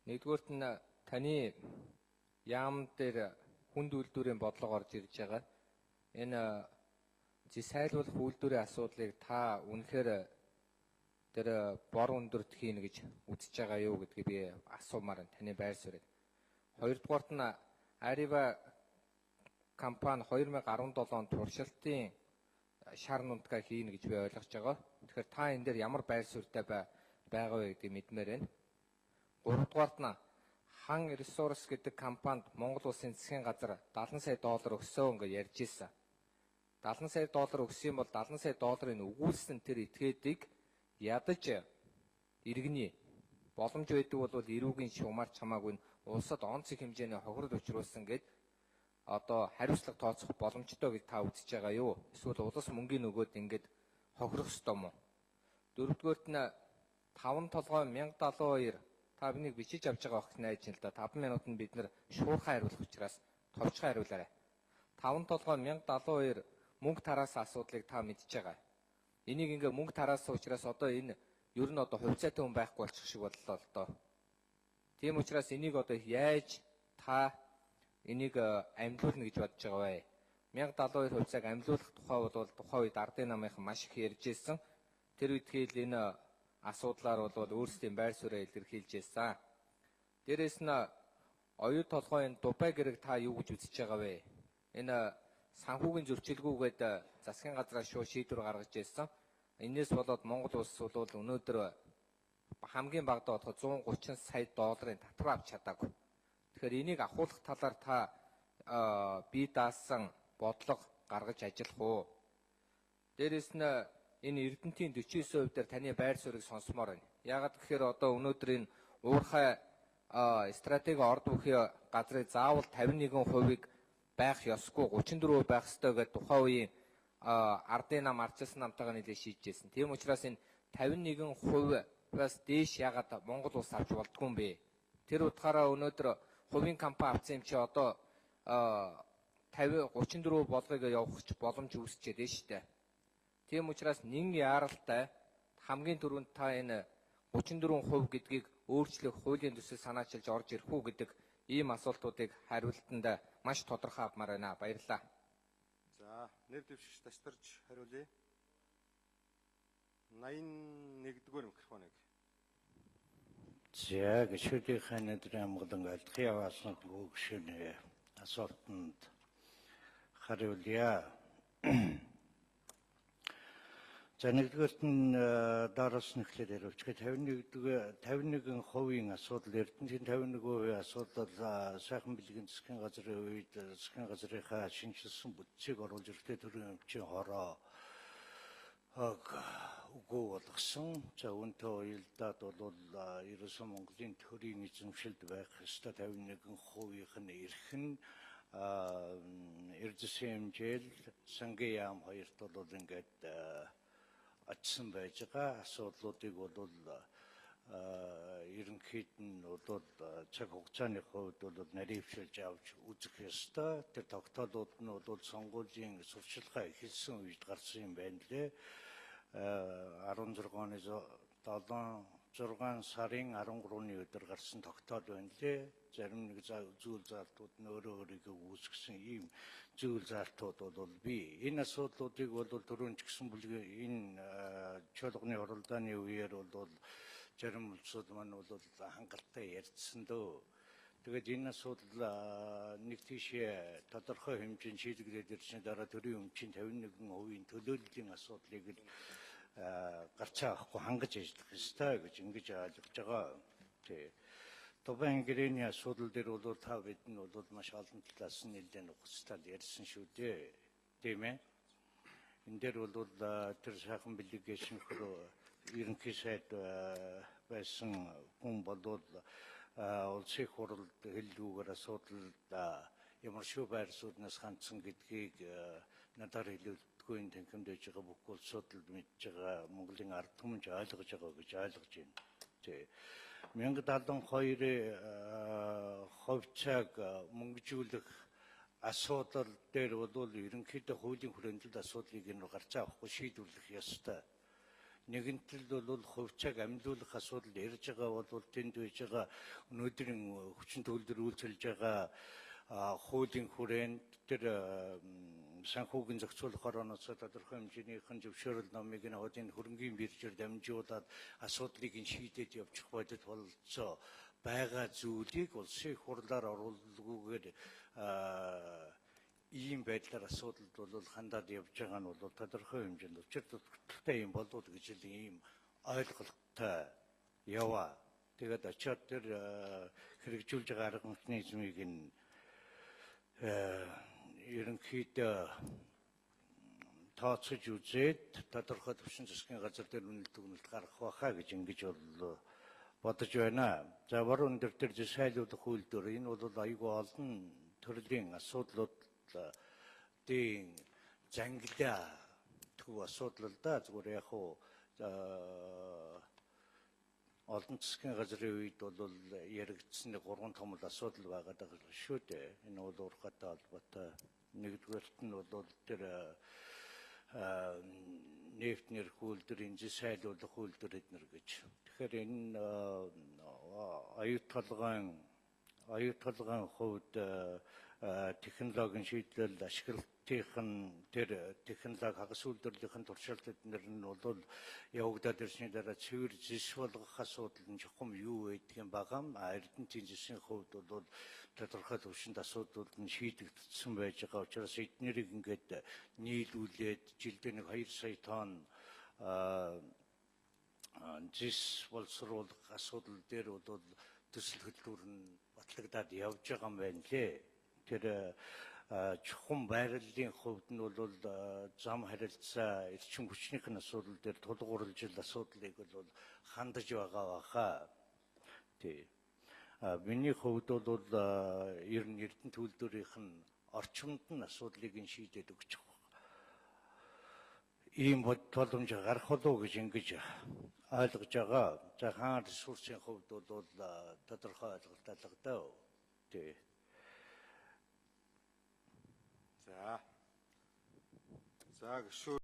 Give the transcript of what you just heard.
Нэгдүгüүрт нь таны яам дээр хүнд үйлдвэрийн бодлого орж ирж байгаа. Энэ зисайлуулах үйлдвэрийн асуудлыг та үнэхээр тэр бор өндөрт хийнэ гэж үзэж байгаа юу гэдгийг би асуумаар таны байр суурийг. Хоёрдугаарт нь Arriva компани 2017 онд туршилтын шар нундгаа хийнэ гэж би ойлгож байгаа. Тэгэхээр та энэ дээр ямар байр суурьтай байгаа вэ гэдгийг мэдмээр байна. Гуравдугаарт нь Хан Ресурс гэдэг компанид Монгол Улсын засгийн газар $70 сая өгсөн гэж ярьж ирсэн. $70 сая өгсөн юм бол $70 сая өгүүлсэн тэр этгээдийг ядаж иргэний боломж байдаг бол эрүүгийн шумаарч хамаагүй улсад онцгой хэмжээний хохирол учруулсан гэд одоо хариуцлага тооцох боломжтой гэж та үзэж байгаа юу? Эсвэл улс мөнгөний нөгөөд ингэж хохирох ёстой мó? Дөрөвдүгээрт нь 5-толгой 1072 та бинийг бичиж авч байгаа байх найж нь л да 5 минутанд бид нэр шуурхай хариулах учраас товчхон хариулаарай. 5-толгой 1072 мөнгө тараасан асуудлыг та мэдж байгаа. Энийг ингээ мөнгө тараасан учраас одоо энэ ер нь одоо хувьцаатай хүн байхгүй болчих шиг боллоо л доо. Тийм учраас энийг одоо яаж та энийг амьлуулна гэж бодож байгаа вэ? 1072 хувьцааг амьлуулах тухай бол тухайн үед ардын намынхан маш их ярьж ирсэн. Тэр үедхийл энэ асуудлаар бол өөрсдийн байр суурийг илэрхийлж ирсэн. Дээрээс нь оюу толгойн Дубай гэрэг та юу гэж үзэж байгаа вэ? Энэ санхүүгийн зөрчилгүйгээд засгийн газраас шууд шийдвэр гаргаж ирсэн. Энээс болоод Монгол улс бол өнөөдөр хамгийн багадаа бодоход $130 сая татвар авч чадаагүй. Тэгэхээр энийг ахуулах талаар та бие даасан бодлого гаргаж ажиллах уу? Дээрээс нь энэ Эрдэнэтийн 49% дээр таны байр суурийг сонсомоор байна. Яагаад гэхээр одоо өнөөдөр энэ уурхай стратеги орд бүхий газрыг заавал 51% байх ёсгүй 34% байх ёстой гэдэг тухайн үеийн ардын нам арчилсан намтайгаа нийлээ шийдчихсэн. Тийм учраас энэ 51%-аас дээш яагаад Монгол улс авч болдгүй юм бэ? Тэр утгаараа өнөөдөр хувийн компани авсан юм чи одоо 34% болгоёг явах боломж үүсчихэд байна шүү дээ. Тийм учраас нэн яаралтай хамгийн түрүүнд та энэ 34% гэдгийг өөрчлөх хуулийн төсөл санаачилж орж ирэх үү гэдэг ийм асуултуудыг хариултанд маш тодорхой авмаар байна. Баярлалаа. За, нэр дэвшигч тасдарч хариулъя. 81-р микрофоныг. За, гишүүдийн өдрийн амгалан алдахын яваасан гүгшүүний асуултанд хариулъя. За, нэгдүгээрт нь дараас нь эхлээд хариулчих. 51% асуудал, Эрдэнэтийн 51% асуудал сайхан бэлгийн засгийн газрын үед засгийн газрынхаа шинжилсэн бүтцийг оруулж ирэхдээ төрийн өмчийн хороо үгүй болгосон. За, үүнтэй уялдаад бол ерөөсөн Монголын төрийн эзэмшилд байх ёстой 51%-ийнх нь эрхэн эрдэсийн хэмжээл сангийн яам хоёрт бол ингээд очсон байж байгаа. Асуудлуудыг бол ерөнхийд нь бол цаг хугацааны хувьд бол наривчилж авч үзэх ёстой. Тэр тогтоолууд нь бол сонгуулийн сурчлагаа эхэлсэн үед гарсан юм байна лээ. 16 оны 6 сарын 13-ны өдөр гарсан тогтоол байна лээ. Зарим нэг зүйл заалтууд нь өөрийгөө үүсгэсэн ийм зүйл заалтууд бол бий. Энэ асуудлуудыг бол түрүүн ч гэсэн энэ чуулганы хуралдааны үеэр бол зарим улсууд маань бол хангалттай ярьсан дөө. Тэгээд энэ асуудал нэг тийшээ тодорхой хэмжээнд шийдэгдээд ирсний дараа төрийн өмчийн 51%-ийн төлөөллийн асуудлыг л гарч авахгүй хангаж ажиллах ёстой гэж ингэж ойлгож байгаа. Дубайн гэрээний асуудал дээр бол та бид нь бол маш олон талаас нь нэлээд ухацтай ярьсан шүү дээ. Тийм ээ. Энэ дээр бол тэр сайхан бэлгийн ерөнхий сайд байсан хүн бол улсын хуралд хэллүүгээр асуудалд ямар шүү байр сууриас хандсан гэдгийг надаар хэлэлцгүй энэ танхимдж байгаа бүх улсууд л мэдж байгаа Монголын ард түмэн ойлгож байгаа гэж ойлгож байна. 1072-ийн хувьцааг мөнгөжүүлэх асуудал дээр бол ерөнхийдөө хуулийн хүрээнд асуудлыг нь гарч авахгүй шийдвэрлэх ёстой. нэгэнтэл бол хувьцааг амьдуулах асуудал ярьж байгаа бол тэнд байж байгаа өнөөдрийн хүчин төгөлдөр үйлчилж байгаа хуулийн хүрээнд тэр санхүүгийн зохицуулах орооноос тодорхой хэмжээнийхэн зөвшөөрөл номыг нь одын хөрөнгийн биржээр дамжуулаад асуудлыг нь шийдээд явчих бодит болцоо байгаа зүйлийг улсын их хурлаар оруулгүйгээр ийм байдлаар асуудалд бол хандаад явж байгаа нь бол тодорхой хэмжээнд учир тутагтай юм болов гэж ийм ойлголттой яваа. Тэгээд очиод тэр хэрэгжүүлж байгаа арга механизмыг нь ерөнхийдөө тооцож үзээд тодорхой төвшин засгийн газар дээр үнэлт дүгнэлт гаргах байхаа гэж ингэж бол бодож байна. За баруун дээр тэр зайлуулах үйлдвэр энэ бол аюул олон төрлийн асуудлуудын зангилаа төв асуудал л да. Зүгээр яг хуу олон засгийн газрын үед бол яригдсан 3 том асуудал байгаа даа шүү дээ. Энэ бол ургатай холбоотой. Нэгдүгээрт нь бол тэр нефт нэрх үйлдвэр, зайлуулах үйлдвэр эднэр гэж. Тэгэхээр энэ оюутгалгын хувьд технологийн шийдлэл ашиглалтын тэр технологи хагас үйлдвэрлэлийн туршилтад нэр нь бол явагдаад ирсний дараа цэвэр зис болгох асуудал нь чухам юу байдаг юм багам. Эрдэнэтийн зисийн хувьд бол тодорхой төвшөнд асуудлууд нь шийдэгдсэн байж байгаа учраас эднэрийг ингээд нийлүүлээд жилдээ 2 сая тонн зис боловсруулах асуудал дээр бол төсөл хөтөлбөр нь батлагдаад явж байгаа юм байна лээ. Тэр чухам байрлалын хувьд нь бол зам харилцаа эрчим хүчнийхэн асуудал дээр тулгуурлажил асуудлыг бол хандаж байгаа баха. Тий. Миний хувьд бол ер нь Эрдэнэт үйлдвэрийнх нь орчимд нь асуудлыг нь шийдээд өгч байгаа. Ийм боломж гарах болов гэж ингэж ойлгож байгаа. За хаан ресурсын хувьд бол тодорхой ойлголт алга даа. Тий. За гişүүд